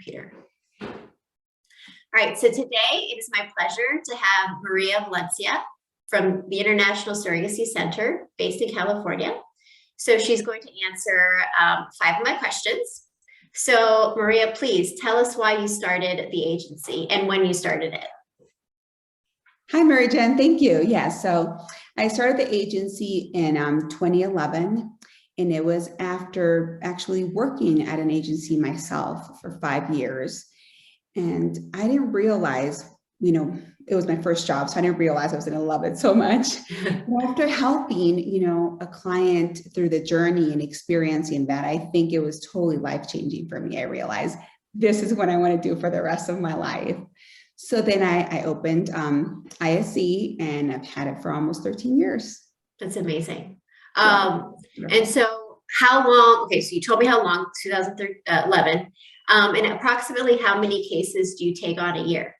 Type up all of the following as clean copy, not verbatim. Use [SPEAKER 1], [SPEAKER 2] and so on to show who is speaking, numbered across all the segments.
[SPEAKER 1] computer. All right, so today it is my pleasure to have Maria Valencia from the International Surrogacy Center based in California. So she's going to answer 5 of my questions. So Maria, please tell us why you started the agency and when you started it.
[SPEAKER 2] Hi, Mary Jen. Thank you. Yeah, so I started the agency in 2011, and it was after actually working at an agency myself for 5 years. And I didn't realize, it was my first job, so I didn't realize I was going to love it so much. After helping, a client through the journey and experiencing that, I think it was totally life-changing for me. I realized this is what I want to do for the rest of my life. So then I opened ISC, and I've had it for almost 13 years.
[SPEAKER 1] That's amazing. And so how long, okay, so you told me how long, 2011, and approximately how many cases do you take on a year?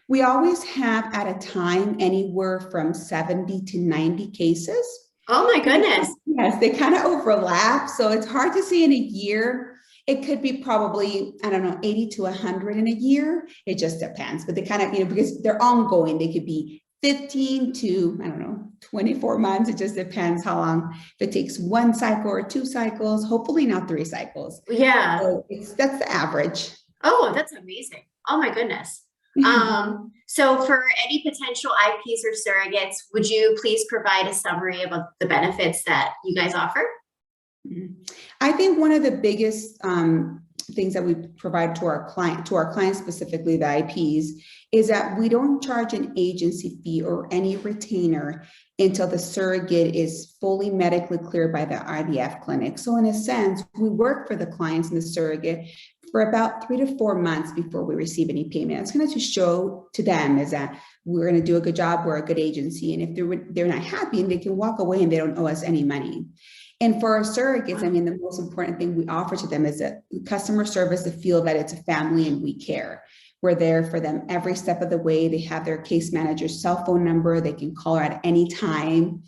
[SPEAKER 2] We always have at a time anywhere from 70 to 90 cases.
[SPEAKER 1] Oh my goodness.
[SPEAKER 2] Yes, they kind of overlap. So it's hard to see in a year. It could be probably, 80 to 100 in a year. It just depends, but they kind of, because they're ongoing, they could be 15 to, 24 months. It just depends how long, if it takes 1 cycle or 2 cycles, hopefully not 3 cycles.
[SPEAKER 1] Yeah.
[SPEAKER 2] So that's the average.
[SPEAKER 1] Oh, that's amazing. Oh my goodness. So for any potential IPs or surrogates, would you please provide a summary of the benefits that you guys offer?
[SPEAKER 2] I think one of the biggest things that we provide to our clients, specifically the IPs, is that we don't charge an agency fee or any retainer until the surrogate is fully medically cleared by the IVF clinic. So in a sense, we work for the clients and the surrogate for about 3 to 4 months before we receive any payment. It's going to show to them is that we're going to do a good job, we're a good agency, and if they're not happy, they can walk away and they don't owe us any money. And for our surrogates, the most important thing we offer to them is a customer service to feel that it's a family and we care. We're there for them every step of the way. They have their case manager's cell phone number. They can call her at any time,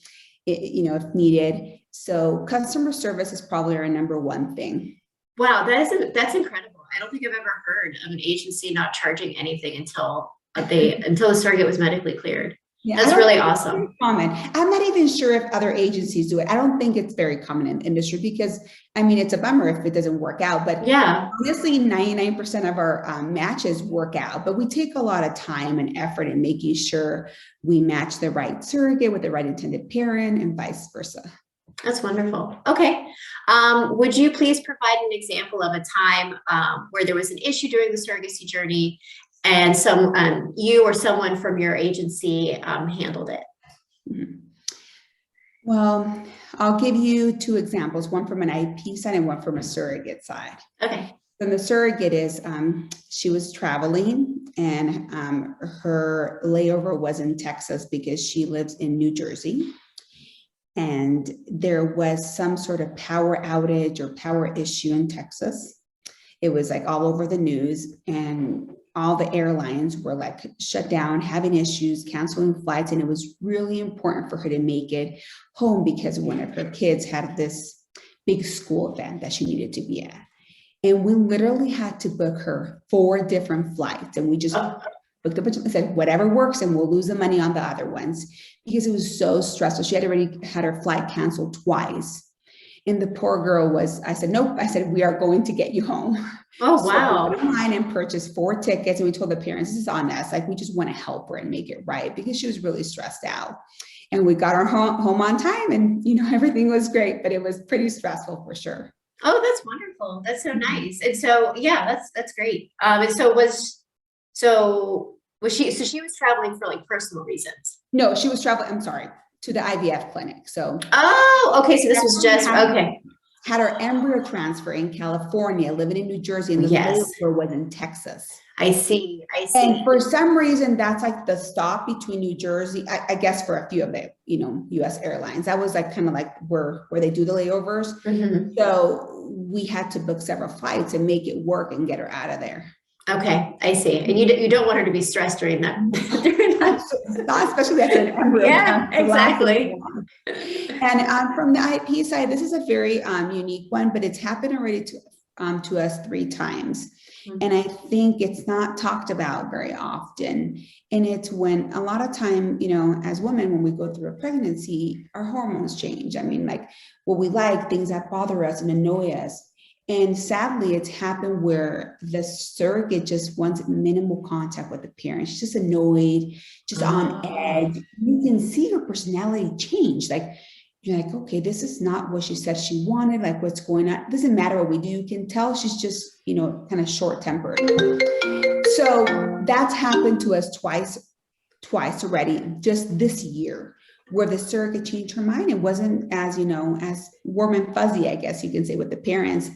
[SPEAKER 2] if needed. So customer service is probably our number 1 thing.
[SPEAKER 1] Wow, that's incredible. I don't think I've ever heard of an agency not charging anything until the surrogate was medically cleared. Yeah, that's really awesome.
[SPEAKER 2] Common. I'm not even sure if other agencies do it. I don't think it's very common in the industry because, it's a bummer if it doesn't work out. But yeah, honestly, 99% of our matches work out. But we take a lot of time and effort in making sure we match the right surrogate with the right intended parent and vice versa.
[SPEAKER 1] That's wonderful. Okay. Would you please provide an example of a time where there was an issue during the surrogacy journey and you or someone from your agency handled it?
[SPEAKER 2] Well, I'll give you 2 examples, one from an IP side and one from a surrogate side.
[SPEAKER 1] Okay.
[SPEAKER 2] And the surrogate is, she was traveling and her layover was in Texas because she lives in New Jersey. And there was some sort of power outage or power issue in Texas. It was like all over the news, and all the airlines were like shut down, having issues, canceling flights. And it was really important for her to make it home because one of her kids had this big school event that she needed to be at. And we literally had to book her 4 different flights. And we just booked a bunch and said, whatever works, and we'll lose the money on the other ones because it was so stressful. She had already had her flight canceled twice. And the poor girl I said, nope. I said, we are going to get you home.
[SPEAKER 1] Oh, wow.
[SPEAKER 2] So we went online and purchased 4 tickets. And we told the parents, this is on us. Like, we just want to help her and make it right because she was really stressed out. And we got her home on time and, everything was great, but it was pretty stressful for sure.
[SPEAKER 1] Oh, that's wonderful. That's so nice. And so, yeah, that's great. And so she was traveling for like personal reasons?
[SPEAKER 2] No, she was traveling, to the IVF clinic. So.
[SPEAKER 1] Oh, okay. So this was just, okay.
[SPEAKER 2] Had her embryo transfer in California, living in New Jersey, and the layover was in Texas.
[SPEAKER 1] I see.
[SPEAKER 2] And for some reason, that's like the stop between New Jersey, I guess for a few of the, US airlines. That was like kind of like where they do the layovers. Mm-hmm. So we had to book several flights and make it work and get her out of there.
[SPEAKER 1] Okay, I see. And you don't want her to be stressed during that.
[SPEAKER 2] Especially after an embryo.
[SPEAKER 1] Yeah, exactly.
[SPEAKER 2] And from the IP side, this is a very unique one, but it's happened already to to us 3 times.
[SPEAKER 1] Mhm.
[SPEAKER 2] And I think it's not talked about very often. And it's when a lot of time, you know, as women, when we go through a pregnancy, our hormones change. I mean, like what we like, things that bother us and annoy us. And sadly, it's happened where the surrogate just wants minimal contact with the parent. She's just annoyed, just on edge. You can see her personality change. Like, you're like, okay, this is not what she said she wanted. Like, what's going on? It doesn't matter what we do. You can tell she's just, you know, kind of short-tempered. So that's happened to us twice already, just this year, where the surrogate changed her mind. It wasn't as, you know, as warm and fuzzy, I guess you can say, with the parents.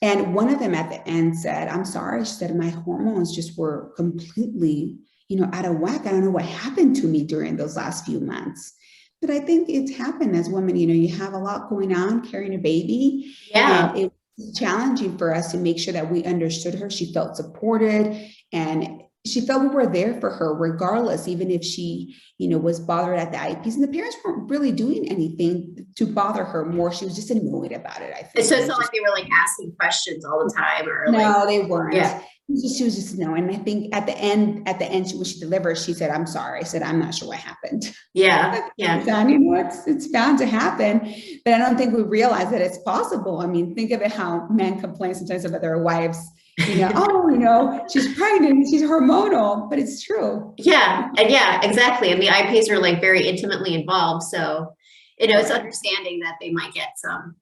[SPEAKER 2] And one of them at the end said, I'm sorry. She said, my hormones just were completely, you know, out of whack. I don't know what happened to me during those last few months. But I think it's happened as women, you know, you have a lot going on, carrying a baby.
[SPEAKER 1] Yeah.
[SPEAKER 2] And it was challenging for us to make sure that we understood her. She felt supported and she felt we were there for her regardless, even if she, you know, was bothered at the IEPs, and the parents weren't really doing anything to bother her more. She was just annoyed about it, I think.
[SPEAKER 1] So it's not like they were like asking questions all the time or
[SPEAKER 2] No,
[SPEAKER 1] like,
[SPEAKER 2] they weren't.
[SPEAKER 1] yeah.
[SPEAKER 2] She was just no. And I think at the end, when she delivered, she said, I'm sorry. I said, I'm not sure what happened.
[SPEAKER 1] Yeah. Yeah.
[SPEAKER 2] You know, it's bound to happen, but I don't think we realize that it's possible. I mean, think of it, how men complain sometimes about their wives, you know, oh, you know, she's pregnant, she's hormonal, but it's true.
[SPEAKER 1] Yeah. And yeah, exactly. And the IPs are like very intimately involved. So, you know, it's understanding that they might get some.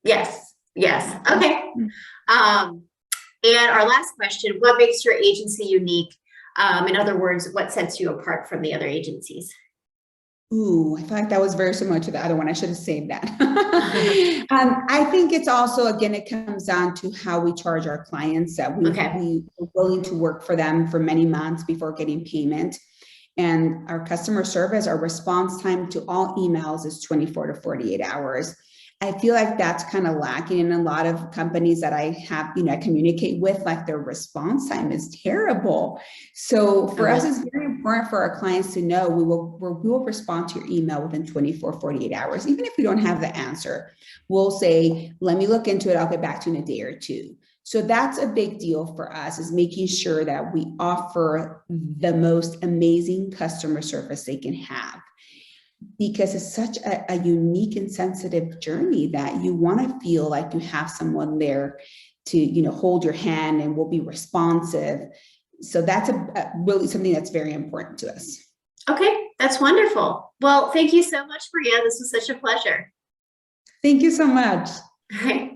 [SPEAKER 1] Yes. Yes. Okay. And our last question, what makes your agency unique? In other words, what sets you apart from the other agencies?
[SPEAKER 2] Ooh, I feel like that was very similar to the other one. I should have saved that. I think it's also, again, it comes down to how we charge our clients, that we are willing to work for them for many months before getting payment. And our customer service, our response time to all emails is 24 to 48 hours. I feel like that's kind of lacking in a lot of companies that I have, you know, I communicate with, like their response time is terrible. So for us, it's very important for our clients to know we will respond to your email within 24, 48 hours. Even if we don't have the answer, we'll say, let me look into it. I'll get back to you in a day or two. So that's a big deal for us, is making sure that we offer the most amazing customer service they can have. Because it's such a unique and sensitive journey that you want to feel like you have someone there to, you know, hold your hand and will be responsive. So that's really something that's very important to us.
[SPEAKER 1] Okay, that's wonderful. Well, thank you so much, Maria. This was such a pleasure.
[SPEAKER 2] Thank you so much.
[SPEAKER 1] All right.